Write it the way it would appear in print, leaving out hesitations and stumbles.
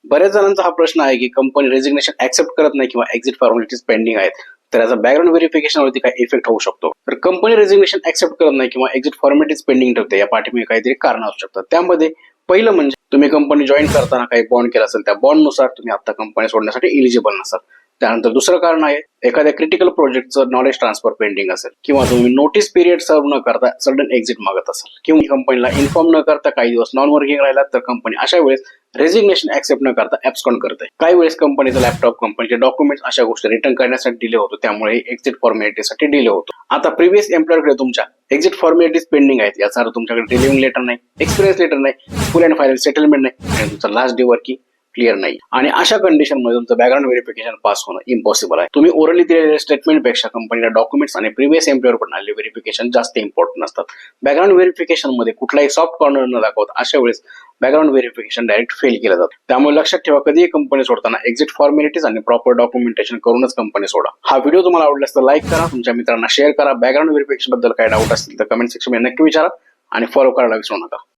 बऱ्याच जणांचा हा प्रश्न आहे की कंपनी रेजिग्नेशन ऍक्सेप्ट करत नाही किंवा एक्झिट फॉर्मॅलिटीज पेंडिंग आहेत, तर याचा बॅकग्राऊंड व्हेरिफिकेशन वरती काय इफेक्ट होऊ शकतो. तर कंपनी रेजिग्नेशन ऍक्सेप्ट करत नाही किंवा एक्झिट फॉर्मॅलिटीज पेंडिंग ठेवते, या पाठीमागे काहीतरी कारण असू शकतात. त्यामध्ये पहिलं म्हणजे तुम्ही कंपनी जॉईन करताना काही बॉन्ड केला असेल, त्या बॉन्ड नुसार तुम्ही आता कंपनी सोडण्यासाठी एलिजिबल नसाल. त्यानंतर दुसरं कारण आहे एखाद्या क्रिटिकल प्रोजेक्टचं नॉलेज ट्रान्सफर पेंडिंग असेल, किंवा तुम्ही नोटीस पिरियड सर्व न करता सडन एक्झिट मागत असाल, किंवा कंपनीला इन्फॉर्म न करता काही दिवस नॉन वर्किंग राहिला, तर कंपनी अशा वेळेस रेजिग्नेशन ऍक्सेप्ट न करता ऍब्स्कॉन्ड करते. काही वेळेस कंपनीचा लॅपटॉप, कंपनीचे डॉक्युमेंट्स अशा गोष्टी रिटर्न करण्यासाठी डिले होतो, त्यामुळे एक्झिट फॉर्मॅलिटीसाठी डिले होतो. आता प्रिव्हियस एम्प्लॉयरकडे तुमच्या एक्झिट फॉर्मॅलिटीज पेंडिंग आहेत, याचा अर्थ तुमच्याकडे डिलिव्हिंग लेटर नाही, एक्सपिरियन्स लेटर नाही, फुल अँड फायनल सेटलमेंट नाही, आणि तुमचा लास्ट डे वर्किंग क्लिअर नाही. आणि अशा कंडिशन मध्ये तुमचं बॅकग्राऊंड व्हेरिफिकेशन पास होणं इम्पॉसिबल आहे. तुम्ही ओरली दिलेल्या स्टेटमेंट पेक्षा कंपनीला डॉक्युमेंट्स आणि प्रिव्हियस एम्प्लॉयर कडून आलेले व्हेरिफिकेशन जास्त इम्पॉर्टंट असतात. बॅकग्राऊंड व्हेरिफिकेशन मध्ये कुठलाही सॉफ्ट कॉर्नर न दाखवता अशा वेळेस बॅकग्राऊंड व्हेरिफिकेशन डायरेक्ट फेल केलं जातं. त्यामुळे लक्षात ठेवा, कधीही कंपनी सोडताना एक्झिट फॉर्मॅलिटीज आणि प्रॉपर डॉक्युमेंटेशन करूनच कंपनी सोडा. हा व्हिडिओ तुम्हाला आवडला तर लाईक करा, तुमच्या मित्रांना शेअर करा. बॅकग्राऊंड व्हेरिफिकेशन बद्दल काही डाऊट असतील तर कमेंट सेक्शन मध्ये नक्की विचारा आणि फॉलो करायला विसरू नका.